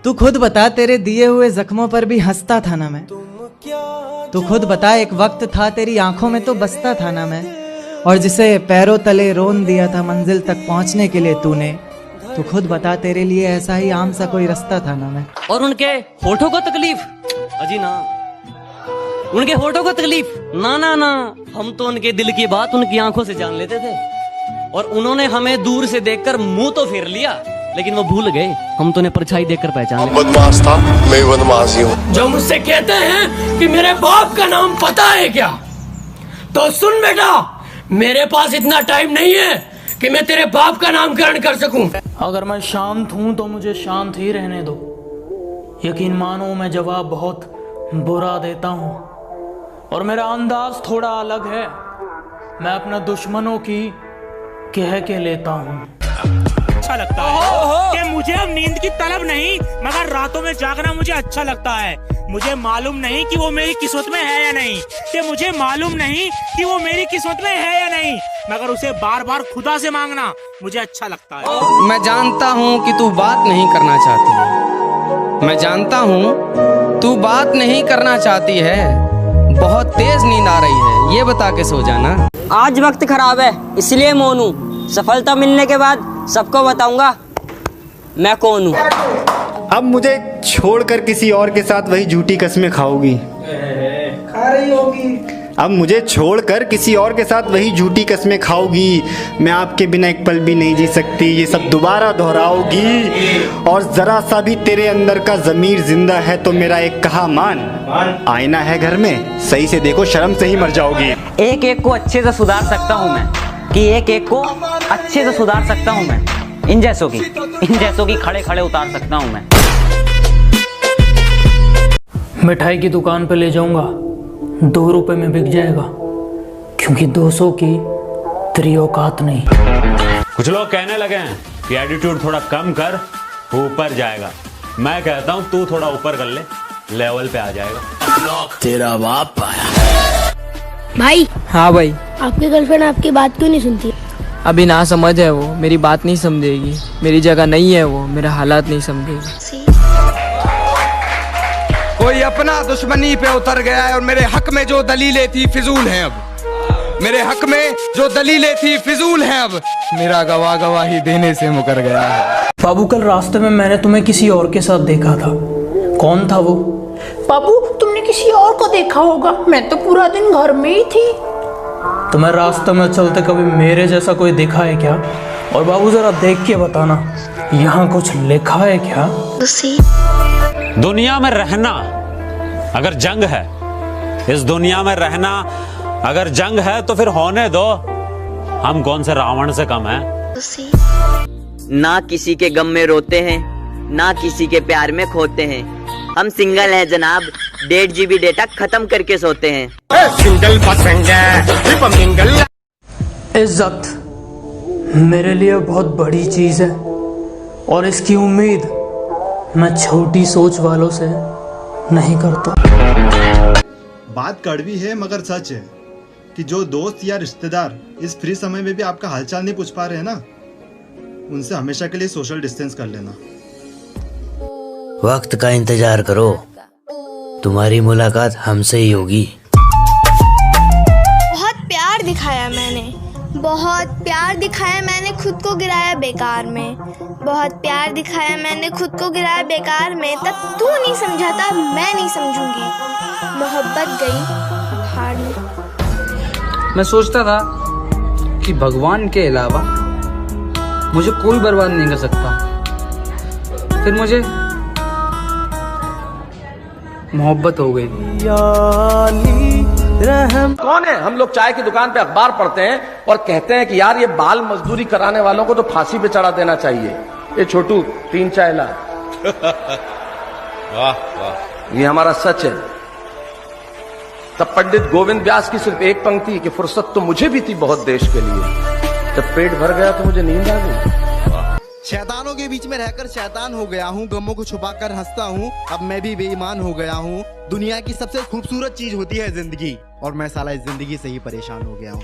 तू खुद बता, तेरे दिए हुए जख्मों पर भी हंसता था ना मैं। तू खुद बता, एक वक्त था तेरी आंखों में तो बसता था ना मैं। और जिसे पैरों तले रोन दिया था मंजिल तक पहुंचने के लिए तूने, तू खुद बता, तेरे लिए ऐसा ही आम सा कोई रास्ता था ना मैं। और उनके होठों को तकलीफ, अजी ना, उनके होठों को तकलीफ ना ना ना, हम तो उनके दिल की बात उनकी आंखों से जान लेते थे। और उन्होंने हमें दूर से देखकर मुंह तो फेर लिया, लेकिन वो भूल गए हम तो उन्हें परछाई देखकर पहचान लिया। बदमाश था, मैं बदमाश ही हूँ। जो मुझसे कहते हैं कि मेरे बाप का नाम पता है क्या, तो सुन बेटा, मेरे पास इतना टाइम नहीं है कि मैं तेरे बाप का नामकरण कर सकूं। अगर मैं शांत हूं तो मुझे शांत ही रहने दो। यकीन मानो मैं जवाब बहुत बुरा देता हूं और मेरा अंदाज थोड़ा अलग है। मैं अपना दुश्मनों की कह के लेता हूं। अच्छा लगता है कि मुझे अब नींद की तलब नहीं, मगर रातों में जागना मुझे अच्छा लगता है। मुझे मालूम नहीं कि वो मेरी किस्मत में है या नहीं, कि मुझे मालूम नहीं कि वो मेरी किस्मत में है या नहीं, मगर उसे बार बार खुदा से मांगना मुझे अच्छा लगता है। मैं जानता हूँ कि तू बात नहीं करना चाहती है। मैं जानता हूँ तू बात नहीं करना चाहती है। बहुत तेज नींद आ रही है, ये बता के सो जाना। आज वक्त खराब है इसलिए मौन हूँ। सफलता मिलने के बाद सबको बताऊंगा मैं कौन हूँ। अब मुझे छोड़कर किसी और के साथ वही झूठी कस्में खाओगी, खा रही होगी। अब मुझे छोड़कर किसी और के साथ वही झूठी कस्में खाओगी। मैं आपके बिना एक पल भी नहीं जी सकती, ये सब दोबारा दोहराओगी। और जरा सा भी तेरे अंदर का जमीर जिंदा है तो मेरा एक कहा मान। आईना है घर में, सही से देखो, शर्म से ही मर जाओगी। एक एक को अच्छे से सुधार सकता हूँ मैं, कि एक एक को अच्छे से सुधार सकता हूँ मैं। इन जैसों की खड़े खड़े उतार सकता हूँ मैं। मिठाई की दुकान पे ले जाऊंगा, 2 रुपए में बिक जाएगा, क्योंकि 200 की तेरी औकात नहीं। कुछ लोग कहने लगे हैं कि एटीट्यूड थोड़ा कम कर, ऊपर जाएगा। मैं कहता हूँ तू थोड़ा ऊपर कर ले, लेवल पे आ जाएगा। तेरा बाप आया। भाई। हाँ भाई। आपकी गर्लफ्रेंड आपकी बात क्यों नहीं सुनती? अभी ना समझ है वो, मेरी बात नहीं समझेगी। मेरी जगह नहीं है वो, मेरा हालात नहीं समझेगी। कोई अपना दुश्मनी पे उतर गया है और मेरे हक में जो दलीलें थी फिजूल हैं। अब मेरे हक में जो दलीलें थी फिजूल हैं। अब मेरा गवाही देने से मुकर गया है। बाबू, कल रास्ते में मैंने तुम्हें किसी और के साथ देखा था। कौन था वो? बाबू, तुमने किसी और को देखा होगा, मैं तो पूरा दिन घर में ही थी। तुम्हें रास्ते में चलते कभी मेरे जैसा कोई देखा है क्या? और बाबू जरा देख के बताना, यहाँ कुछ लिखा है क्या? दुनिया में रहना अगर जंग है, इस दुनिया में रहना अगर जंग है तो फिर होने दो। हम कौन से रावण से कम हैं? ना किसी के गम में रोते हैं, ना किसी के प्यार में खोते हैं। हम सिंगल हैं जनाब, 1.5 GB डेटा खत्म करके सोते हैं। इज्जत मेरे लिए बहुत बड़ी चीज है और इसकी उम्मीद मैं छोटी सोच वालों से नहीं करता। बात कड़वी है मगर सच है कि जो दोस्त या रिश्तेदार इस फ्री समय में भी आपका हालचाल नहीं पूछ पा रहे हैं ना, उनसे हमेशा के लिए सोशल डिस्टेंस कर लेना। वक्त का इंतजार करो, तुम्हारी मुलाकात हमसे ही होगी। बहुत प्यार दिखाया मैंने, बहुत प्यार दिखाया मैंने, खुद को गिराया बेकार में। बहुत प्यार दिखाया मैंने, खुद को गिराया बेकार में। तब तू नहीं समझा था, मैं नहीं समझूंगी। मोहब्बत गई हार में। मैं सोचता था कि भगवान के अलावा मुझे कोई बर्बाद नहीं कर सकता। फिर मुझे मोहब्बत हो गई। कौन है? हम लोग चाय की दुकान पे अखबार पढ़ते हैं और कहते हैं कि यार ये बाल मजदूरी कराने वालों को तो फांसी पे चढ़ा देना चाहिए। ये छोटू 3 चाय ला। वाह वाह, ये हमारा सच है। तब पंडित गोविंद व्यास की सिर्फ एक पंक्ति कि फुर्सत तो मुझे भी थी बहुत देश के लिए। जब पेट भर गया तो मुझे नींद आ गई। शैतानों के बीच में रहकर शैतान हो गया हूँ, गमों को छुपाकर हंसता हूँ। अब मैं भी बेईमान हो गया हूँ। दुनिया की सबसे खूबसूरत चीज होती है जिंदगी, और मैं साला इस जिंदगी से ही परेशान हो गया हूँ।